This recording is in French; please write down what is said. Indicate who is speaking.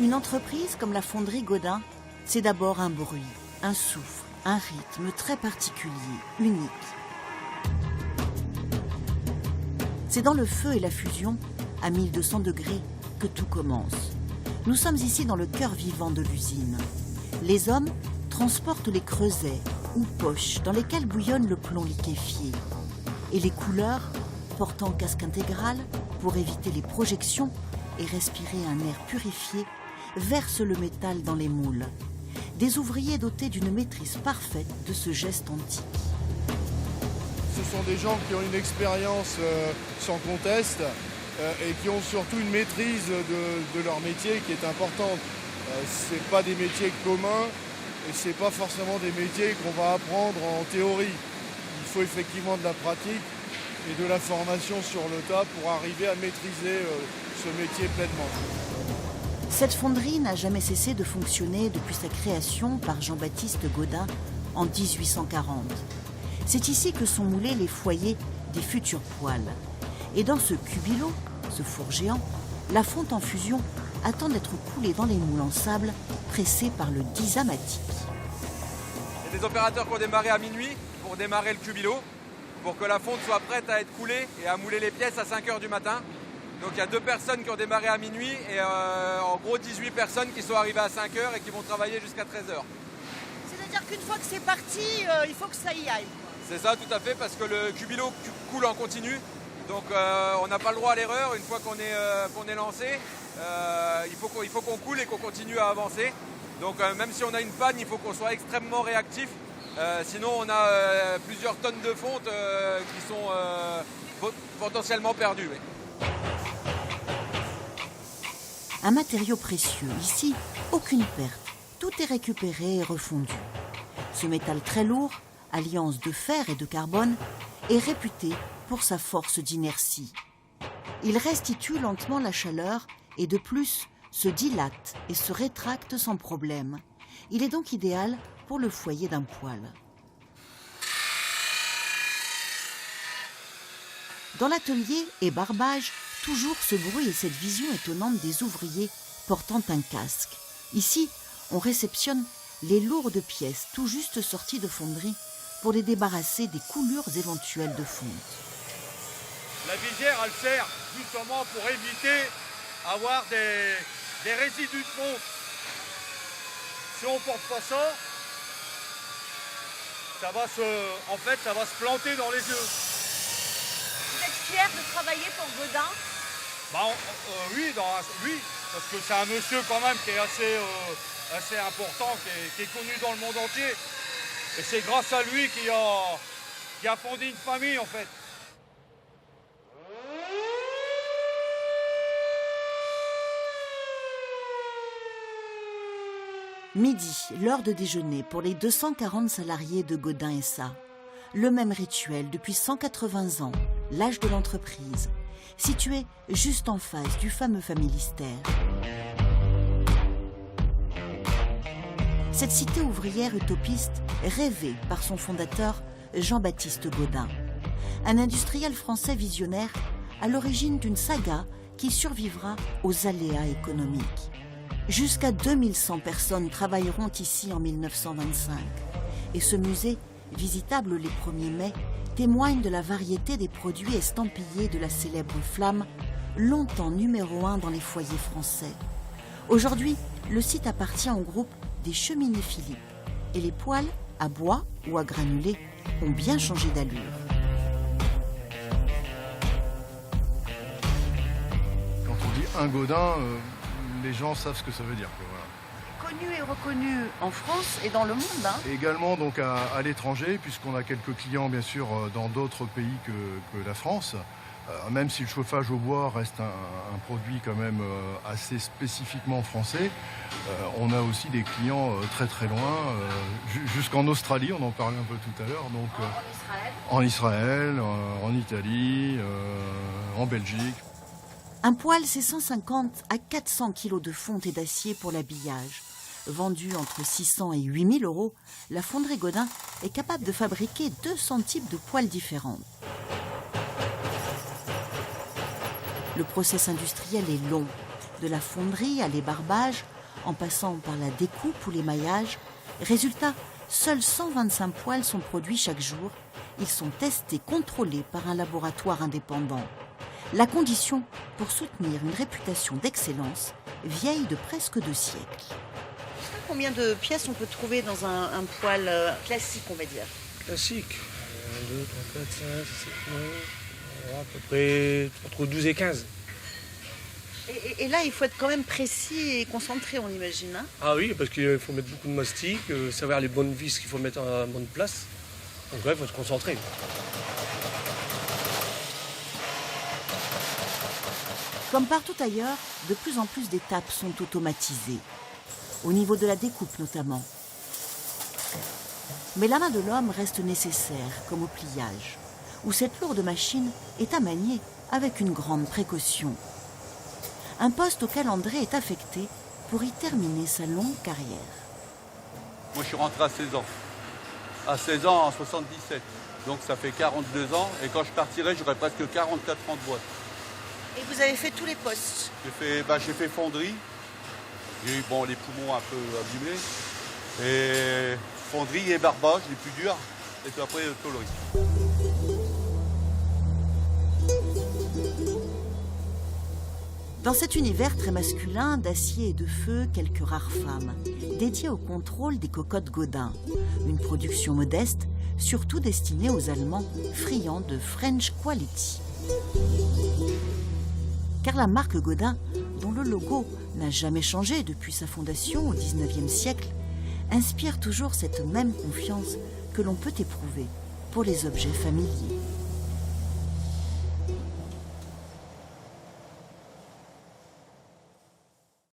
Speaker 1: Une entreprise comme la fonderie Gaudin, c'est d'abord un bruit, un souffle, un rythme très particulier, unique. C'est dans le feu et la fusion, à 1200 degrés, que tout commence. Nous sommes ici dans le cœur vivant de l'usine. Les hommes transportent les creusets ou poches dans lesquelles bouillonne le plomb liquéfié. Et les couleurs, portant casque intégral pour éviter les projections et respirer un air purifié, versent le métal dans les moules. Des ouvriers dotés d'une maîtrise parfaite de ce geste antique.
Speaker 2: Ce sont des gens qui ont une expérience sans conteste et qui ont surtout une maîtrise de leur métier qui est importante. Ce n'est pas des métiers communs et ce n'est pas forcément des métiers qu'on va apprendre en théorie. Il faut effectivement de la pratique et de la formation sur le tas pour arriver à maîtriser ce métier pleinement.
Speaker 1: Cette fonderie n'a jamais cessé de fonctionner depuis sa création par Jean-Baptiste Gaudin en 1840. C'est ici que sont moulés les foyers des futurs poêles. Et dans ce cubilo, ce four géant, la fonte en fusion attend d'être coulée dans les moules en sable pressés par le Dysamatic.
Speaker 3: Il y a des opérateurs qui ont démarré à minuit pour démarrer le cubilo, pour que la fonte soit prête à être coulée et à mouler les pièces à 5 h du matin. Donc il y a 2 personnes qui ont démarré à minuit et en gros 18 personnes qui sont arrivées à 5 h et qui vont travailler jusqu'à 13 h.
Speaker 4: C'est-à-dire qu'une fois que c'est parti, il faut que ça y aille.
Speaker 3: C'est ça, tout à fait, parce que le cubilo coule en continu. Donc on n'a pas le droit à l'erreur. Une fois qu'on est lancé, il faut qu'on coule et qu'on continue à avancer. Donc même si on a une panne, il faut qu'on soit extrêmement réactif. Sinon on a plusieurs tonnes de fonte qui sont potentiellement perdues. Oui.
Speaker 1: Un matériau précieux. Ici, aucune perte. Tout est récupéré et refondu. Ce métal très lourd, alliance de fer et de carbone, est réputé pour sa force d'inertie. Il restitue lentement la chaleur et de plus se dilate et se rétracte sans problème. Il est donc idéal pour le foyer d'un poêle. Dans l'atelier et barbage, toujours ce bruit et cette vision étonnante des ouvriers portant un casque. Ici, on réceptionne les lourdes pièces tout juste sorties de fonderie pour les débarrasser des coulures éventuelles de fonte.
Speaker 5: La visière, elle sert justement pour éviter avoir des résidus de fonte. Si on ne porte pas ça, ça va se planter dans les yeux.
Speaker 4: Vous êtes fier de travailler pour Gaudin?
Speaker 5: Oui, parce que c'est un monsieur quand même qui est assez important, qui est connu dans le monde entier. Et c'est grâce à lui qui a fondé une famille en fait.
Speaker 1: Midi, l'heure de déjeuner pour les 240 salariés de Gaudin SA. Le même rituel depuis 180 ans, l'âge de l'entreprise, situé juste en face du fameux Familistère. Cette cité ouvrière utopiste rêvée par son fondateur Jean-Baptiste Gaudin, un industriel français visionnaire à l'origine d'une saga qui survivra aux aléas économiques. Jusqu'à 2100 personnes travailleront ici en 1925 et ce musée, visitable les 1er mai, témoigne de la variété des produits estampillés de la célèbre flamme, longtemps numéro 1 dans les foyers français. Aujourd'hui, le site appartient au groupe des Cheminées Philippe et les poêles, à bois ou à granulés, ont bien changé d'allure.
Speaker 2: Quand on dit un Gaudin, les gens savent ce que ça veut dire. Voilà.
Speaker 4: Connu et reconnu en France et dans le monde.
Speaker 2: Également donc à l'étranger, puisqu'on a quelques clients bien sûr dans d'autres pays que la France. Même si le chauffage au bois reste un produit quand même assez spécifiquement français, on a aussi des clients très très loin, jusqu'en Australie, on en parlait un peu tout à l'heure, donc en Israël, en Italie, en Belgique.
Speaker 1: Un poêle, c'est 150 à 400 kilos de fonte et d'acier pour l'habillage. Vendu entre 600 et 8000 euros, la fonderie Gaudin est capable de fabriquer 200 types de poêles différents. Le process industriel est long. De la fonderie à l'ébarbage, en passant par la découpe ou l'émaillage, résultat, seuls 125 poêles sont produits chaque jour. Ils sont testés, contrôlés par un laboratoire indépendant. La condition pour soutenir une réputation d'excellence vieille de presque 2 siècles.
Speaker 4: Combien de pièces on peut trouver dans un poêle classique, on va dire?
Speaker 6: Classique. 1, 2, 3, 4, 5, 6, 7, 9, à peu près entre 12 et 15.
Speaker 4: Et là, il faut être quand même précis et concentré, on imagine. Hein?
Speaker 6: Ah oui, parce qu'il faut mettre beaucoup de mastic, savoir les bonnes vis qu'il faut mettre à la bonne place. Donc ouais, il faut se concentrer.
Speaker 1: Comme partout ailleurs, de plus en plus d'étapes sont automatisées, au niveau de la découpe notamment. Mais la main de l'homme reste nécessaire, comme au pliage, où cette lourde machine est à manier avec une grande précaution. Un poste auquel André est affecté pour y terminer sa longue carrière.
Speaker 7: Moi, je suis rentré à 16 ans. À 16 ans, en 77. Donc, ça fait 42 ans. Et quand je partirai, j'aurai presque 44 ans de boîte.
Speaker 4: Et vous avez fait tous les postes?
Speaker 7: J'ai fait fonderie. J'ai eu les poumons un peu abîmés. Et fonderie et barbage, les plus durs. Et puis après, tôlerie.
Speaker 1: Dans cet univers très masculin d'acier et de feu, quelques rares femmes, dédiées au contrôle des cocottes Godin. Une production modeste, surtout destinée aux Allemands friands de French quality. Car la marque Godin, dont le logo n'a jamais changé depuis sa fondation au XIXe siècle, inspire toujours cette même confiance que l'on peut éprouver pour les objets familiers.